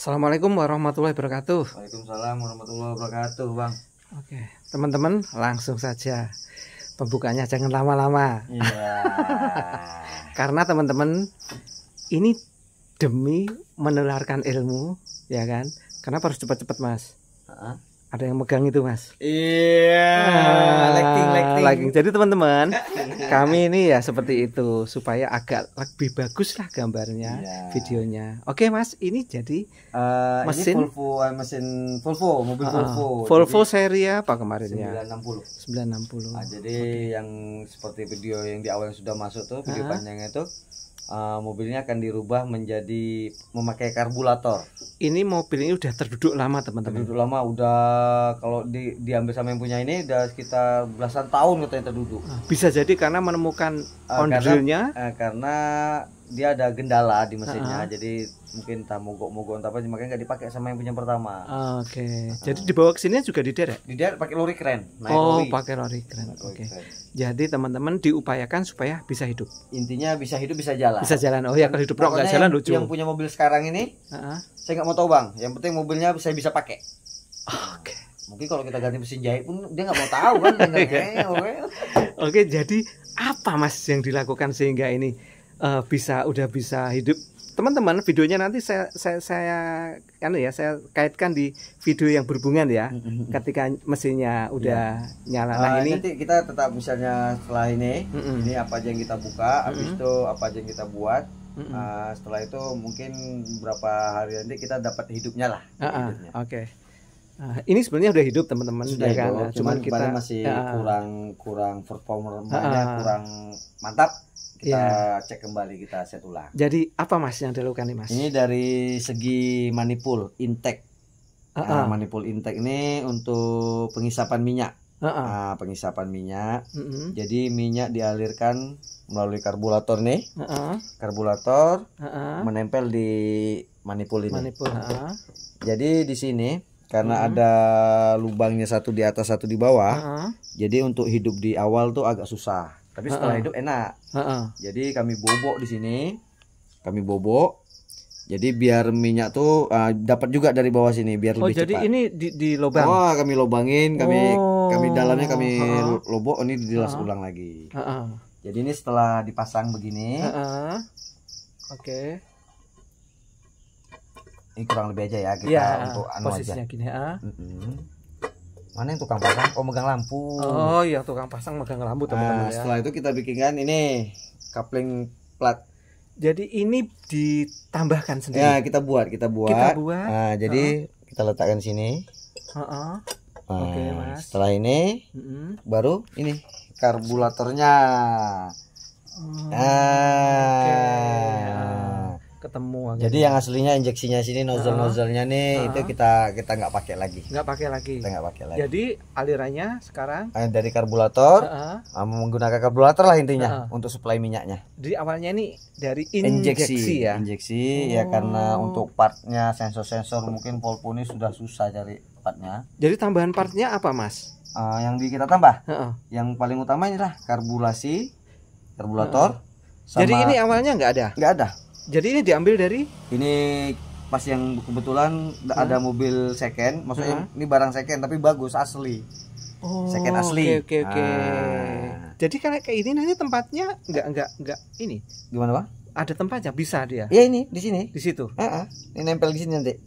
Assalamualaikum warahmatullahi wabarakatuh. Waalaikumsalam warahmatullahi wabarakatuh, Bang. Oke, teman-teman langsung saja pembukanya, jangan lama-lama. Iya. Karena teman-teman ini demi menularkan ilmu, ya kan? Kenapa harus cepat-cepat, Mas? Ada yang megang itu, Mas. Iya. Lighting. Jadi teman-teman, kami ini ya seperti itu supaya agak lebih bagus lah gambarnya, videonya. Oke, Mas, ini jadi mesin ini mesin Volvo, mobil Volvo. Volvo seri apa kemarinnya? 960. 960. Nah, jadi yang seperti video yang di awal yang sudah masuk tuh, video panjangnya itu mobilnya akan dirubah menjadi memakai karburator. Ini mobil ini udah terduduk lama, teman-teman. Terduduk lama, udah kalau diambil sama yang punya ini udah sekitar belasan tahun katanya terduduk. Bisa jadi karena menemukan ondrilnya. Karena dia ada gendala di mesinnya, jadi mungkin tak mogok-mogok entah apa, makanya nggak dipakai sama yang punya pertama. Oke. Jadi dibawa ke sini juga diderek. Diderek pakai lori kren. Pakai lori kren. Oke. Jadi teman-teman diupayakan supaya bisa hidup. Intinya bisa hidup, bisa jalan. Bisa jalan. Oh ya, kalau hidup nggak jalan lucu. Yang punya mobil sekarang ini, saya nggak mau tahu, Bang. Yang penting mobilnya saya bisa pakai. Oke. Mungkin kalau kita ganti mesin jahit pun dia nggak mau tahu kan. Oke, jadi apa, Mas, yang dilakukan sehingga ini udah bisa hidup? Teman-teman, videonya nanti saya kaitkan di video yang berhubungan ya. Ketika mesinnya udah nyala. Nah, ini nanti kita tetap misalnya setelah ini apa aja yang kita buka, habis itu apa aja yang kita buat. Setelah itu mungkin beberapa hari nanti kita dapat hidupnya lah. Oke. Ini sebenarnya udah hidup, teman-teman. Sudah ya kan? Cuman kita masih kurang performanya kurang mantap. Kita cek kembali, kita set ulang. Jadi apa, Mas, yang dilakukan nih, Mas? Ini dari segi manifold intake. Manifold intake ini untuk pengisapan minyak. Pengisapan minyak. Jadi minyak dialirkan melalui karburator nih. Karburator menempel di manifold ini. Jadi di sini karena ada lubangnya, satu di atas satu di bawah. Jadi untuk hidup di awal tuh agak susah. Tapi setelah hidup enak. Jadi kami bobok di sini. Kami bobok. Jadi biar minyak tuh dapat juga dari bawah sini biar lebih cepat. Jadi ini di lubang. Kami lubangin, kami dalamnya kami lobok, ini dilas ulang lagi. Jadi ini setelah dipasang begini. Oke. Ini kurang lebih aja ya kita untuk posisinya aja. Gini, Mana yang tukang pasang? Megang lampu. Oh iya, tukang pasang megang lampu, teman-teman. Setelah itu kita bikinkan ini coupling plat. Jadi ini ditambahkan sendiri. Ya, kita buat. Nah, jadi kita letakkan sini. Oke, Mas. Setelah ini baru ini karburatornya. Ketemu. Jadi yang aslinya injeksinya sini, nozzle-nya nih itu kita nggak pakai lagi. Kita nggak pakai lagi. Jadi alirannya sekarang dari karburator, menggunakan karburator lah intinya untuk suplai minyaknya. Jadi awalnya ini dari injeksi ya. Injeksi ya, karena untuk partnya, sensor-sensor mungkin Volvo ini sudah susah cari partnya. Jadi tambahan partnya apa, Mas? Yang kita tambah, yang paling utama inilah karburator. Jadi ini awalnya nggak ada. Nggak ada. Jadi ini diambil dari pas yang kebetulan ada mobil second, maksudnya ini barang second tapi bagus, asli. Second asli. Oke. Jadi kayak ini nanti tempatnya enggak ini. Gimana, Bang? Ada tempatnya, bisa dia. Ya ini di sini. Di situ. Ini nempel di sini nanti.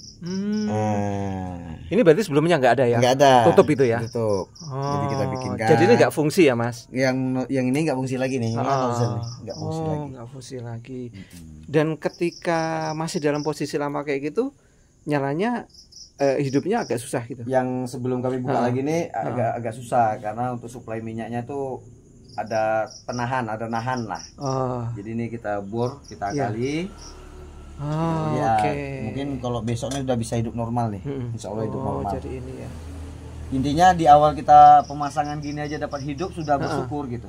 Ini berarti sebelumnya nggak ada ya? Nggak ada. Tutup itu ya? Tutup. Jadi kita bikinkan. Jadi ini nggak fungsi ya, Mas? Yang ini nggak fungsi lagi nih. Ini nggak fungsi lagi. Nggak fungsi lagi. Dan ketika masih dalam posisi lama kayak gitu, nyalanya hidupnya agak susah gitu. Yang sebelum kami buka lagi nih agak susah karena untuk suplai minyaknya tuh ada nahan lah. Jadi ini kita bor, kita kali. Mungkin kalau besoknya udah bisa hidup normal nih. Insya Allah hidup normal. Jadi ini ya. Intinya di awal kita pemasangan gini aja dapat hidup, sudah bersyukur gitu.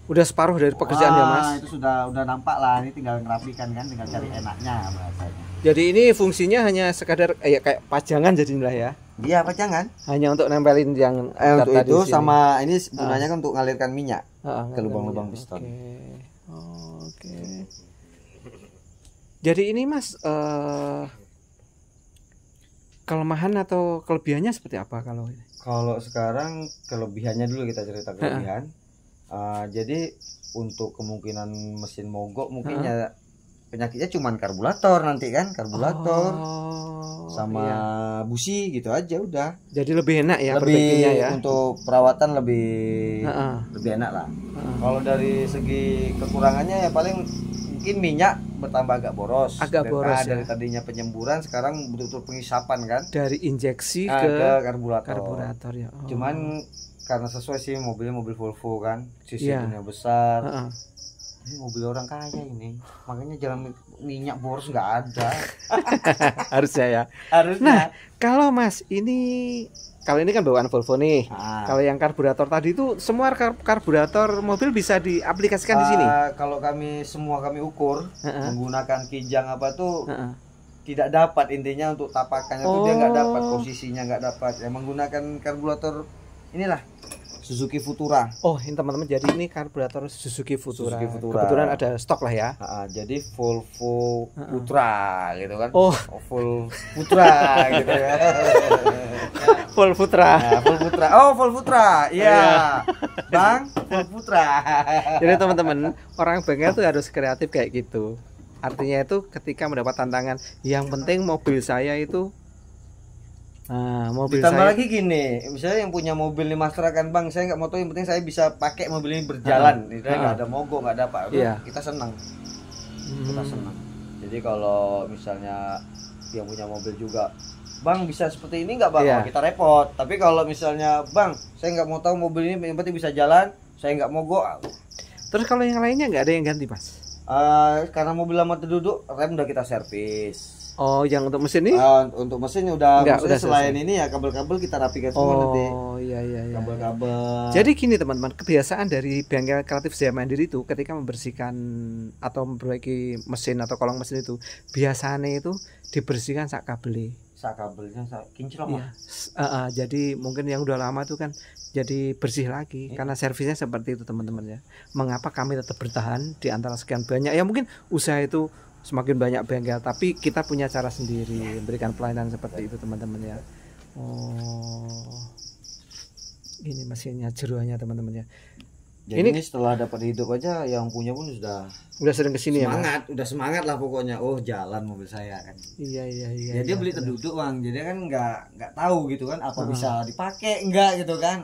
Udah separuh dari pekerjaan ya, Mas? Itu sudah nampak lah. Ini tinggal ngerapikan kan, tinggal cari enaknya bahasanya. Jadi ini fungsinya hanya sekadar kayak pajangan jadinya ya? Iya, pajangan. Hanya untuk nempelin yang untuk itu sama ini gunanya kan untuk ngalirkan minyak ke lubang-lubang piston. Oke. Jadi ini, Mas, kelemahan atau kelebihannya seperti apa kalau ini? Kalau sekarang kelebihannya dulu kita cerita kelebihan. Jadi untuk kemungkinan mesin mogok mungkin ya penyakitnya cuman karburator nanti kan, karburator sama busi gitu aja udah. Jadi lebih enak ya, lebih ya. Untuk perawatan lebih enak lah. Kalau dari segi kekurangannya ya paling mungkin minyak bertambah agak boros. Dari tadinya penyemburan sekarang betul-betul pengisapan kan. Dari injeksi ke karburator ya. Cuman karena sesuai sih mobilnya mobil Volvo kan, sisinya besar. Ini mobil orang kaya ini, makanya jalan minyak boros nggak ada. Harusnya ya. Harusnya. Nah, kalau Mas kalau ini kan bawaan Volvo nih. Kalau yang karburator tadi itu semua karburator mobil bisa diaplikasikan di sini. Kalau kami ukur menggunakan kijang apa tuh tidak dapat, intinya untuk tapakannya tuh dia nggak dapat, posisinya nggak dapat. Ya menggunakan karburator inilah Suzuki Futura. Oh, ini teman-teman, jadi ini karburator Suzuki Futura. Kebetulan ada stok lah ya. Jadi Volvo Futra gitu kan. Full Futra gitu ya. Full Futra. Full Futra. Oh, Full Futra. Iya. Bang, Full Futra. Jadi teman-teman, orang bengkel tuh harus kreatif kayak gitu. Artinya itu ketika mendapat tantangan, yang penting mobil saya itu mobil ditambah saya lagi gini, misalnya yang punya mobil nih masyarakat, Bang, saya nggak mau tahu, yang penting saya bisa pakai mobil ini berjalan, nggak ada mogok, nggak ada apa, kita senang. Kita senang. Jadi kalau misalnya yang punya mobil juga, Bang bisa seperti ini nggak Bang? Kita repot. Tapi kalau misalnya, Bang, saya nggak mau tahu mobil ini, yang penting bisa jalan, saya nggak mogok. Terus kalau yang lainnya nggak ada yang ganti, Mas? Karena mobil lama terduduk, rem udah kita servis. Oh, yang untuk mesin ini? Untuk mesin udah selain ini ya kabel-kabel kita rapikan semua nanti. Oh, iya. Kabel-kabel. Jadi gini teman-teman, kebiasaan dari bengkel Kreatif Jaya Mandiri itu ketika membersihkan atau memperbaiki mesin atau kolong mesin itu biasanya itu dibersihkan sak kabelnya kinclong ya. Jadi mungkin yang udah lama itu kan jadi bersih lagi karena servisnya seperti itu teman-teman ya. Mengapa kami tetap bertahan di antara sekian banyak ya, mungkin usaha itu semakin banyak bengkel, tapi kita punya cara sendiri memberikan pelayanan seperti itu teman-teman ya. Ini mesinnya, jeruannya teman-teman ya. Jadi ini setelah dapat hidup aja yang punya pun udah sering kesini semangat, ya, udah semangat lah pokoknya. Oh, jalan mobil saya kan. Iya. Ya, dia beli terduduk Bang, jadi kan nggak tahu gitu kan apa bisa dipakai enggak gitu kan.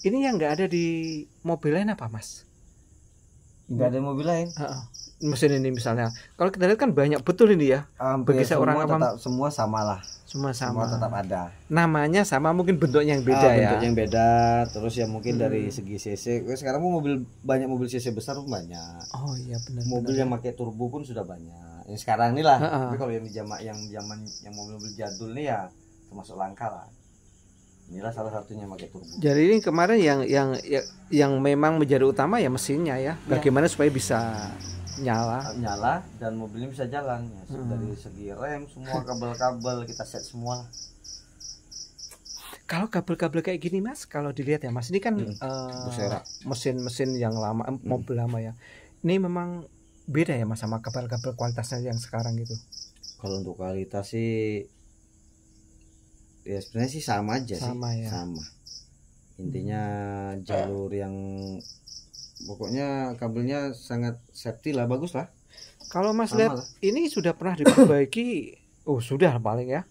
Ini yang nggak ada di mobil lain apa Mas? Nggak ada mobil lain. Mesin ini misalnya, kalau kita lihat kan banyak betul ini ya. Bagi seorang awam semua sama lah. Semua tetap ada. Namanya sama, mungkin bentuknya yang beda ya. Bentuknya yang beda, terus ya mungkin dari segi CC. Sekarang pun banyak mobil CC besar pun banyak. Oh iya benar. Mobil yang pakai turbo pun sudah banyak. Yang sekarang ini lah. Tapi kalau yang di zaman yang mobil-mobil jadul nih ya termasuk langka lah. Inilah salah satunya pakai turbo. Jadi ini kemarin yang memang menjadi utama ya mesinnya ya. Bagaimana supaya bisa nyala dan mobilnya bisa jalan ya. Dari segi rem semua kabel-kabel kita set semua. Kalau kabel-kabel kayak gini Mas, kalau dilihat ya Mas, ini kan mesin-mesin yang lama, mobil lama ya. Ini memang beda ya Mas sama kabel-kabel kualitasnya yang sekarang gitu. Kalau untuk kualitas sih ya sebenarnya sih sama aja sama. Intinya jalur yang pokoknya kabelnya sangat safety lah, bagus lah. Kalau Mas lihat ini sudah pernah diperbaiki? Sudah paling ya.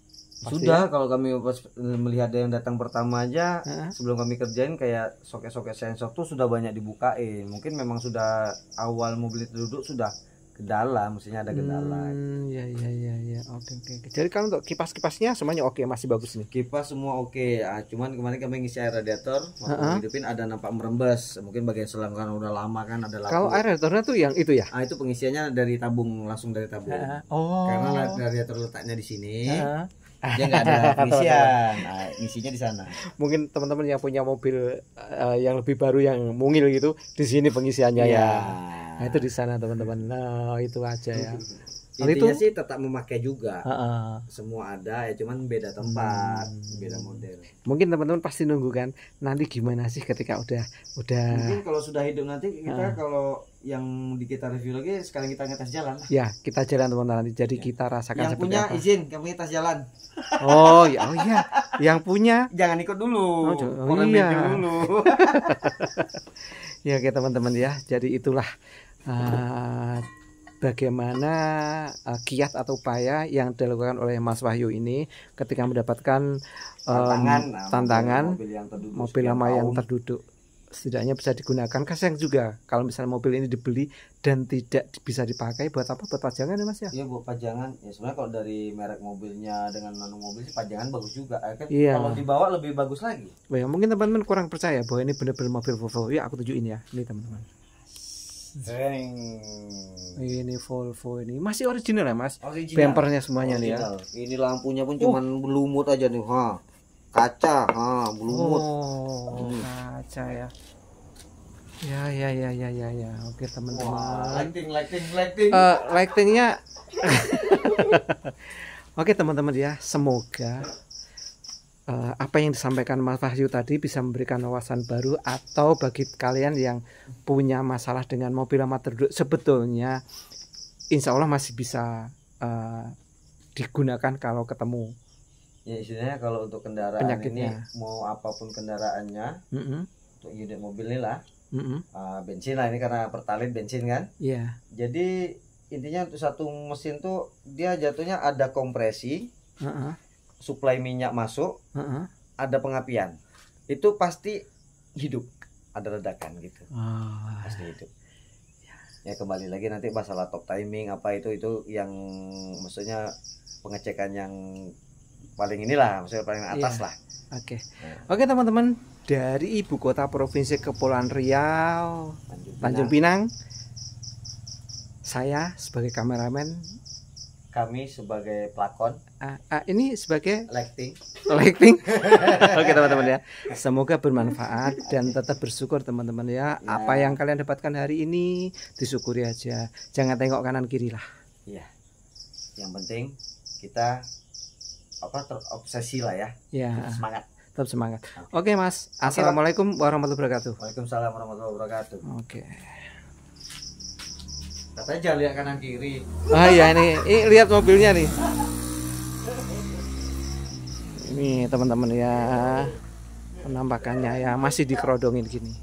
Sudah ya? Kalau kami melihat yang datang pertama aja, sebelum kami kerjain kayak soket-soket sensor tuh sudah banyak dibukain. Mungkin memang sudah awal mobil itu duduk sudah kendala, mestinya ada kendala. Iya. Oke. Jadi kalau untuk kipas-kipasnya semuanya oke, masih bagus nih. Kipas semua oke. Cuman kemarin kami ngisi air radiator, waktu hidupin ada nampak merembes. Mungkin bagian selang kan udah lama kan ada lapu. Kalau air radiatornya tuh yang itu ya? Itu pengisiannya dari tabung, langsung dari tabung. Karena radiator letaknya di sini. Dia nggak ada pengisian, ngisinya di sana. Mungkin teman-teman yang punya mobil yang lebih baru yang mungil gitu, di sini pengisiannya ya. Nah, itu di sana teman-teman. Nah, itu aja ya. Intinya sih tetap memakai juga. Semua ada ya, cuman beda tempat, beda model. Mungkin teman-teman pasti nunggu kan nanti gimana sih ketika udah. Mungkin kalau sudah hidup nanti kita kalau yang di kita review lagi sekarang kita ngetes jalan. Ya, kita jalan teman-teman nanti. Jadi kita rasakan yang punya apa. Izin kami tes jalan. Oh iya, yang punya jangan ikut dulu. Iya. Dulu. Ya oke teman-teman ya. Jadi itulah bagaimana kiat atau upaya yang dilakukan oleh Mas Wahyu ini ketika mendapatkan tantangan mobil lama yang terduduk. Setidaknya bisa digunakan. Kasihan juga kalau misalnya mobil ini dibeli dan tidak bisa dipakai buat apa? Buat pajangan ya Mas ya? Iya buat pajangan. Ya sebenarnya kalau dari merek mobilnya dengan nano mobil sih pajangan bagus juga. Kan iya. Kalau dibawa lebih bagus lagi. Ya, mungkin teman-teman kurang percaya bahwa ini benar-benar mobil Volvo. Ya aku tunjukin ya. Ini teman-teman. Ini Volvo ini masih original ya Mas? Bumpernya semuanya nih ya. Ini lampunya pun cuman lumut aja nih. Kaca, belumut. Oh, kaca ya. Ya. Oke teman-teman. Lightingnya. Oke teman-teman ya. Semoga apa yang disampaikan Mas Wahyu tadi bisa memberikan wawasan baru, atau bagi kalian yang punya masalah dengan mobil lama terduduk, sebetulnya insya Allah masih bisa digunakan kalau ketemu. Ya istilahnya kalau untuk kendaraan penyakitnya. Ini mau apapun kendaraannya, untuk unit mobil ini lah, bensin lah ini karena pertalite bensin kan. Iya. Jadi intinya untuk satu mesin tuh dia jatuhnya ada kompresi, suplai minyak masuk, ada pengapian, itu pasti hidup, ada ledakan gitu, pasti hidup. Ya kembali lagi nanti masalah top timing apa itu yang maksudnya pengecekan yang paling inilah, maksudnya paling atas lah. Oke teman-teman, dari ibu kota provinsi Kepulauan Riau, Tanjung Pinang, saya sebagai kameramen, kami sebagai pelakon, ini sebagai lighting. Oke teman-teman ya, semoga bermanfaat dan tetap bersyukur teman-teman ya. Apa yang kalian dapatkan hari ini disyukuri aja, jangan tengok kanan kiri lah. Iya, yang penting kita terobsesi lah ya. Tetap semangat. Oke Mas, assalamualaikum warahmatullahi wabarakatuh. Waalaikumsalam warahmatullahi wabarakatuh. Oke. Katanya jangan lihat kanan kiri. Iya ini lihat mobilnya nih. Ini teman-teman ya, penampakannya ya masih dikerodongin gini.